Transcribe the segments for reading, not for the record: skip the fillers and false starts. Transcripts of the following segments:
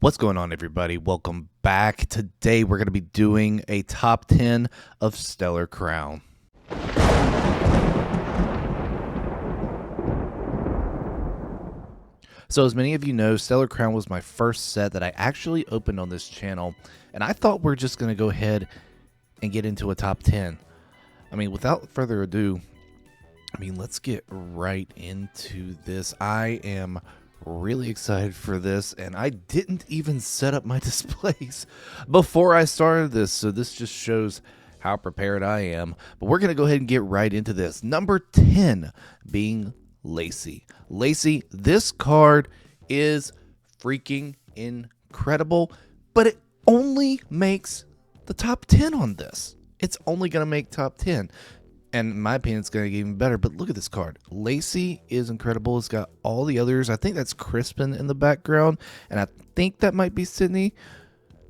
What's going on, everybody? Welcome back. Today we're going to be doing a top 10 of Stellar Crown. So as many of you know, Stellar Crown was my first set that I actually opened on this channel, and I thought we're just going to go ahead and get into a top 10. I mean, without further ado, let's get right into this. I am really excited for this, and I didn't even set up my displays before I started this, so this just shows how prepared I am. But we're gonna go ahead and get right into this. Number 10 being Lacey. Lacey, this card is freaking incredible, but it only makes the top 10 on this. It's only gonna make top 10. And in my opinion, it's going to get even better. But look at this card. Lacey is incredible. It's got all the others. I think that's Crispin in the background. And I think that might be Sydney.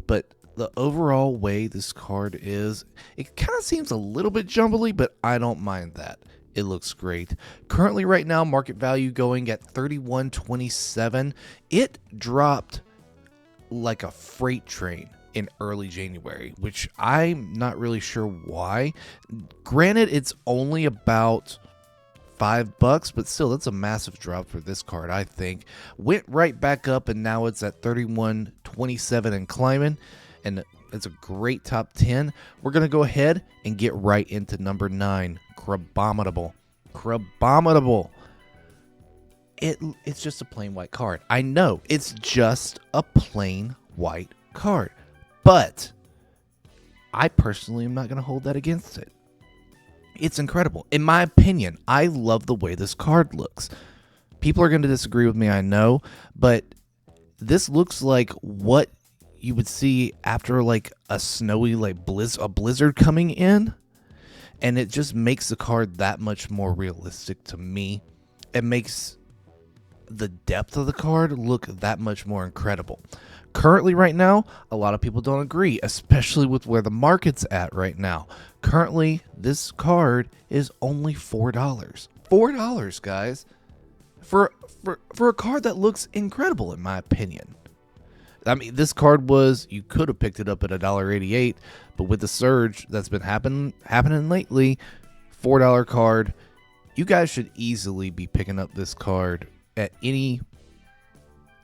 But the overall way this card is, it kind of seems a little bit jumbly, but I don't mind that. It looks great. Currently right now, market value going at $31.27. It dropped like a freight train in early January, which I'm not really sure why. Granted, it's only about $5, but still, that's a massive drop for this card, I think. Went right back up, and now it's at $31.27 and climbing, and it's a great top 10. We're going to go ahead and get right into number 9, Crabominable. Crabominable. It's just a plain white card. I know, it's just a plain white card. But I personally am not going to hold that against it. It's incredible. In my opinion, I love the way this card looks. People are going to disagree with me, I know, but this looks like what you would see after like a snowy a blizzard coming in, and it just makes the card that much more realistic to me. It makes the depth of the card look that much more incredible. Currently right now, a lot of people don't agree, especially with where the market's at right now. Currently, this card is only $4. $4, guys, for a card that looks incredible, in my opinion. I mean, this card you could have picked it up at $1.88, but with the surge that's been happening lately, $4 card, you guys should easily be picking up this card at any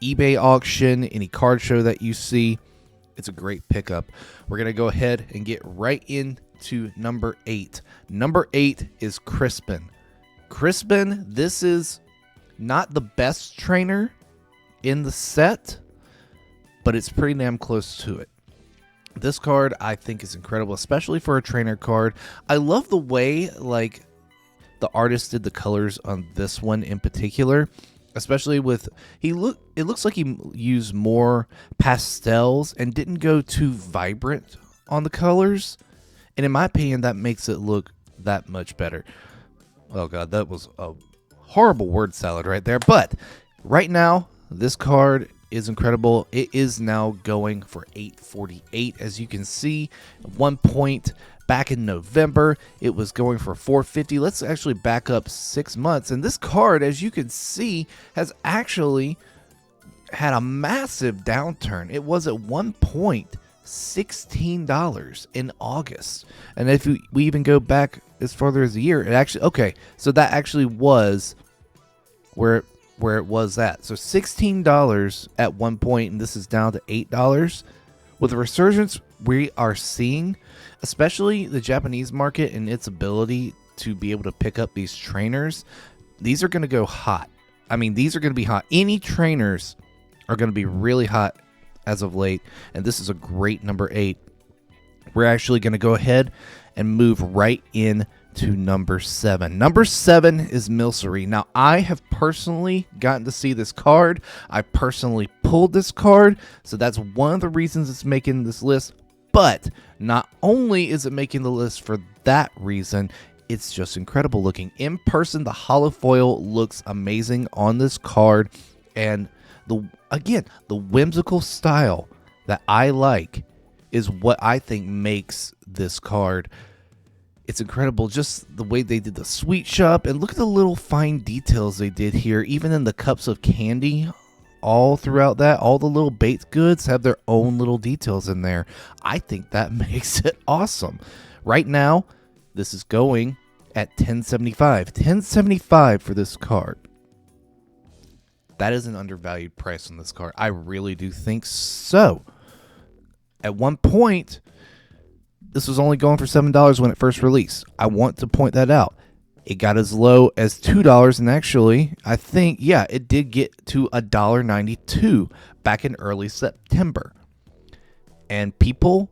eBay auction, any card show that you see. It's a great pickup. We're going to go ahead and get right into number 8. Number 8 is Crispin. Crispin, this is not the best trainer in the set, but it's pretty damn close to it. This card I think is incredible, especially for a trainer card. I love the way the artist did the colors on this one in particular. Especially with it looks like he used more pastels and didn't go too vibrant on the colors. And in my opinion, that makes it look that much better. Oh god, that was a horrible word salad right there. But right now, this card is incredible. It is now going for $8.48. As you can see, at one point back in November, it was going for $4.50. Let's actually back up 6 months. And this card, as you can see, has actually had a massive downturn. It was at one point $16 in August. And if we even go back as farther as a year, it actually, okay, so that actually was where it was at. So $16 at one point, and this is down to $8. With the resurgence we are seeing, especially the Japanese market and its ability to be able to pick up these trainers, these are going to go hot. I mean, these are going to be hot. Any trainers are going to be really hot as of late, and this is a great number 8. We're actually going to go ahead and move right in to number 7. Number 7 is Milcery. Now, I have personally gotten to see this card. I personally pulled this card, so that's one of the reasons it's making this list. But not only is it making the list for that reason, it's just incredible looking. In person, the holo foil looks amazing on this card, and the whimsical style that I like is what I think makes this card. It's incredible, just the way they did the sweet shop, and look at the little fine details they did here, even in the cups of candy all throughout that. All the little baked goods have their own little details in there. I think that makes it awesome. Right now, this is going at $10.75. $10.75 for this card. That is an undervalued price on this card. I really do think so. At one point, this was only going for $7 when it first released. I want to point that out. It got as low as $2, and actually, I think, yeah, it did get to $1.92 back in early September. And people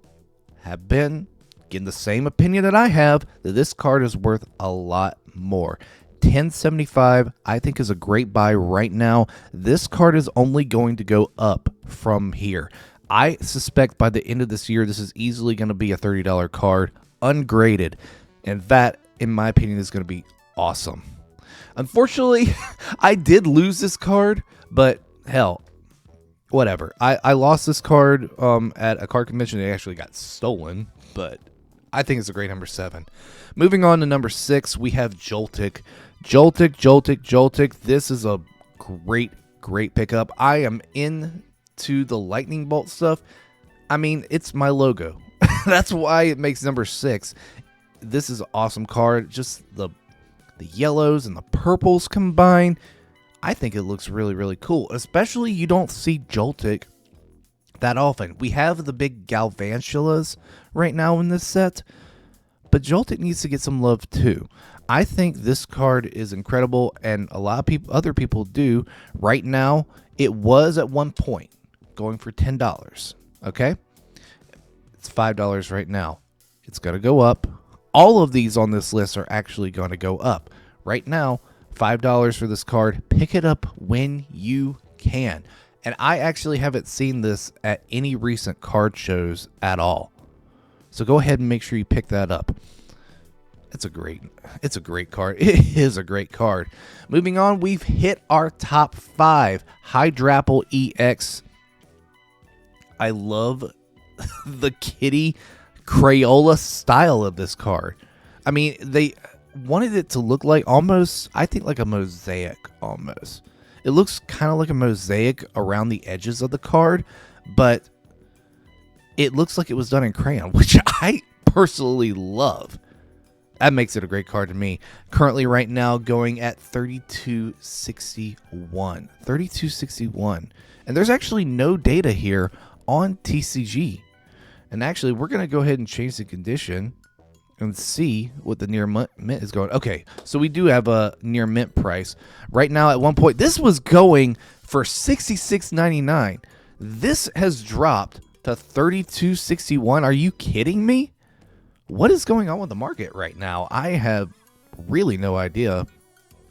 have been getting the same opinion that I have, that this card is worth a lot more. $10.75, I think, is a great buy right now. This card is only going to go up from here. I suspect by the end of this year, this is easily going to be a $30 card, ungraded. And that, in my opinion, is going to be awesome. Unfortunately, I did lose this card, but hell, whatever. I lost this card at a card convention. It actually got stolen, but I think it's a great number 7. Moving on to number 6, we have Joltik. Joltik. This is a great pickup. I am into the lightning bolt stuff. I mean, it's my logo. That's why it makes number 6. This is an awesome card. Just the yellows and the purples combined. I think it looks really cool. Especially you don't see Joltik that often. We have the big Galvantulas right now in this set, but Joltik needs to get some love too. I think this card is incredible, and a lot of other people do. Right now, it was at one point going for $10. Okay? It's $5 right now. It's going to go up. All of these on this list are actually going to go up. Right now, $5 for this card. Pick it up when you can. And I actually haven't seen this at any recent card shows at all. So go ahead and make sure you pick that up. It's a great card. It is a great card. Moving on, we've hit our top 5. Hydrapple EX. I love the kitty Crayola style of this card. I mean, they wanted it to look like almost, I think, like a mosaic almost. It looks kind of like a mosaic around the edges of the card, but it looks like it was done in crayon, which I personally love. That makes it a great card to me. Currently right now going at $32.61. $32.61. And there's actually no data here on TCG. And actually, we're going to go ahead and change the condition and see what the near mint is going. Okay, so we do have a near mint price. Right now, at one point, this was going for $66.99. This has dropped to $32.61. Are you kidding me? What is going on with the market right now? I have really no idea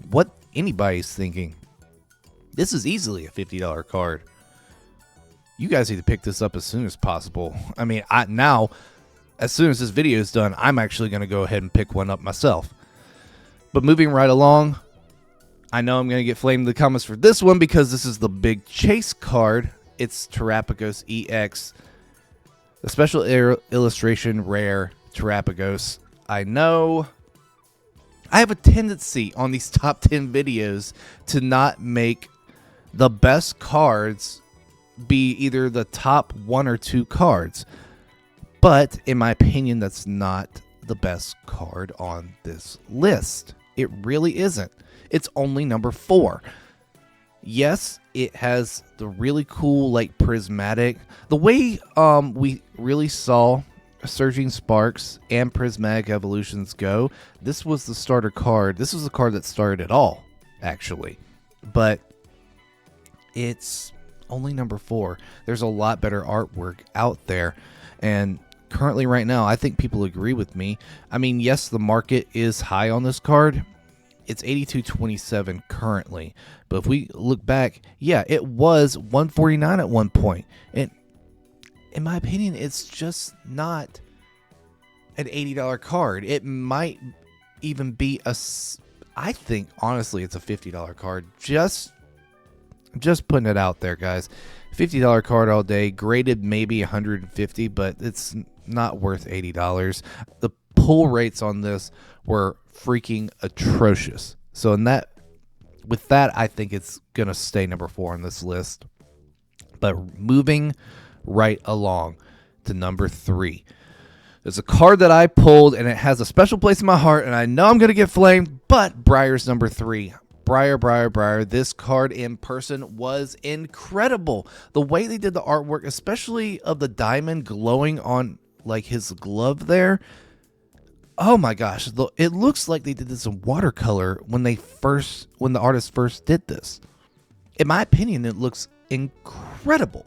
what anybody's thinking. This is easily a $50 card. You guys need to pick this up as soon as possible. I mean, now, as soon as this video is done, I'm actually going to go ahead and pick one up myself. But moving right along, I know I'm going to get flamed in the comments for this one because this is the big chase card. It's Terapagos EX, a special illustration rare Terapagos. I know I have a tendency on these top 10 videos to not make the best cards be either the top 1 or 2 cards. But in my opinion, that's not the best card on this list. It really isn't. It's only number 4. Yes, it has the really cool, like, prismatic. The way we really saw Surging Sparks and Prismatic Evolutions go, this was the starter card. This was the card that started it all, actually. But it's only number 4. There's a lot better artwork out there. And currently right now, I think people agree with me. I mean, yes, the market is high on this card. It's $82.27 currently. But if we look back, yeah, it was $149 at one point. And in my opinion, it's just not an $80 card. It might even be I think, honestly, it's a $50 card. Just putting it out there, guys. $50 card all day, graded maybe $150, but it's not worth $80. The pull rates on this were freaking atrocious. So with that, I think it's gonna stay number 4 on this list. But moving right along to number 3. There's a card that I pulled, and it has a special place in my heart, and I know I'm going to get flamed, but Briar's number 3. Briar. This card in person was incredible. The way they did the artwork, especially of the diamond glowing on like his glove there. Oh my gosh, it looks like they did this in watercolor when the artist first did this. In my opinion, it looks incredible.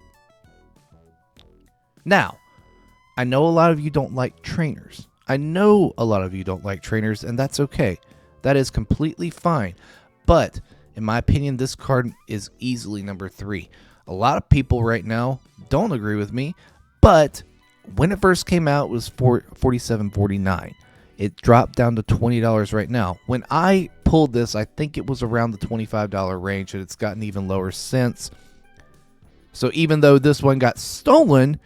Now, I know a lot of you don't like trainers. And that's okay. That is completely fine. But, in my opinion, this card is easily number 3. A lot of people right now don't agree with me, but when it first came out, it was $47.49. It dropped down to $20 right now. When I pulled this, I think it was around the $25 range, and it's gotten even lower since. So even though this one got stolen,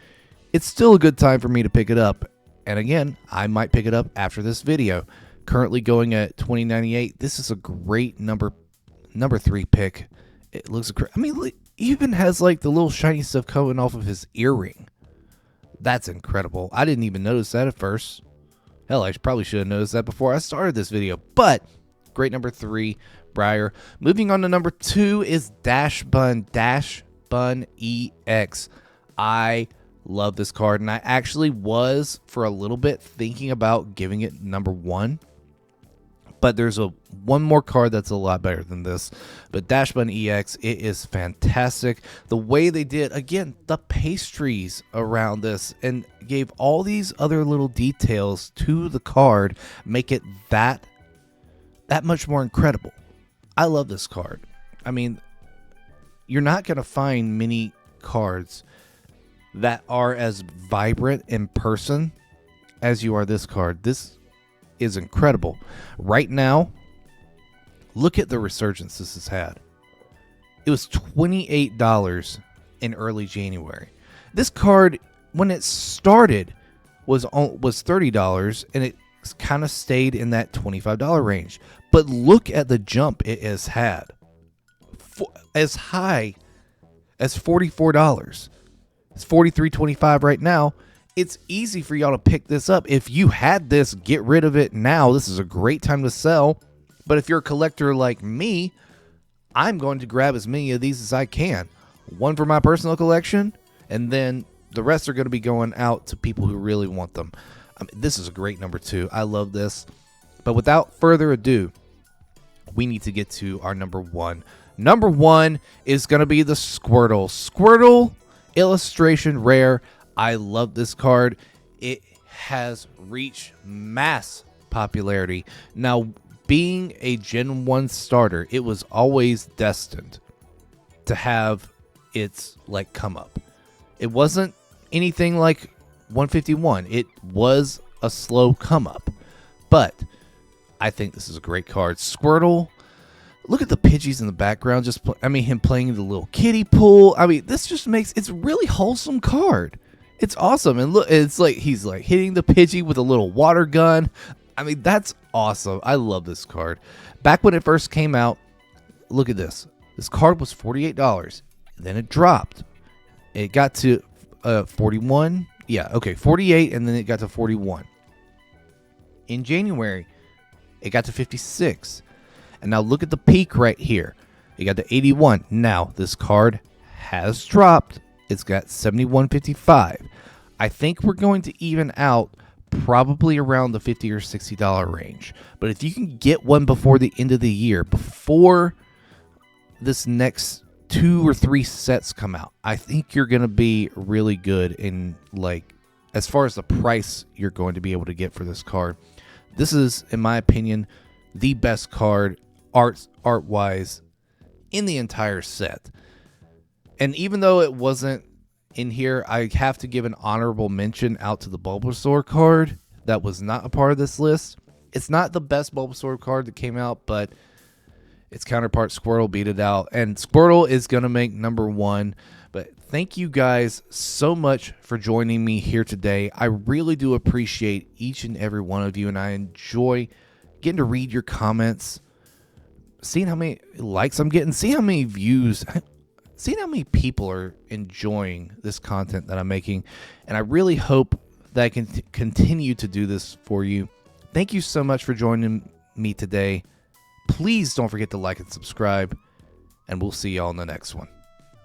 it's still a good time for me to pick it up. And again, I might pick it up after this video. Currently going at $20.98. This is a great number 3 pick. It looks great. I mean, it even has like the little shiny stuff coming off of his earring. That's incredible. I didn't even notice that at first. Hell, I probably should have noticed that before I started this video. But great number 3, Briar. Moving on to number 2 is Dash Bun EX. I love this card, and I actually was for a little bit thinking about giving it number 1. But there's one more card that's a lot better than this. But Dash Bun EX, it is fantastic. The way they did, again, the pastries around this and gave all these other little details to the card, make it that much more incredible. I love this card. I mean, you're not going to find many cards that are as vibrant in person as you are this card. This is incredible. Right now, look at the resurgence this has had. It was $28 in early January. This card, when it started, was $30, and it kind of stayed in that $25 range. But look at the jump it has had. As high as $44. It's $43.25 right now. It's easy for y'all to pick this up. If you had this, get rid of it now. This is a great time to sell. But if you're a collector like me, I'm going to grab as many of these as I can. One for my personal collection, and then the rest are going to be going out to people who really want them. I mean, this is a great number 2. I love this. But without further ado, we need to get to our number 1. Number 1 is going to be the Squirtle. Squirtle illustration rare. I love this card. It has reached mass popularity. Now, being a Gen 1 starter, it was always destined to have its like come up. It wasn't anything like 151. It was a slow come up. But I think this is a great card. Squirtle. Look at the Pidgeys in the background. Him playing the little kiddie pool. I mean, this just makes it's a really wholesome card. It's awesome. And look, it's like he's like hitting the Pidgey with a little water gun. I mean, that's awesome. I love this card. Back when it first came out, look at this. This card was $48. Then it dropped. It got to 41. Yeah, okay, 48, and then it got to 41. In January, it got to 56. And now look at the peak right here. It got to 81. Now, this card has dropped. It's got 71.55. I think we're going to even out probably around the $50 or $60 range. But if you can get one before the end of the year, before this next 2 or 3 sets come out, I think you're going to be really good in, like, as far as the price you're going to be able to get for this card. This is, in my opinion, the best card art-wise in the entire set. And even though it wasn't in here, I have to give an honorable mention out to the Bulbasaur card that was not a part of this list. It's not the best Bulbasaur card that came out, but its counterpart Squirtle beat it out. And Squirtle is going to make number 1. But thank you guys so much for joining me here today. I really do appreciate each and every one of you, and I enjoy getting to read your comments, seeing how many likes I'm getting, seeing how many views. seeing how many people are enjoying this content that I'm making. And I really hope that I can continue to do this for you. Thank you so much for joining me today. Please don't forget to like and subscribe, and we'll see y'all in the next one.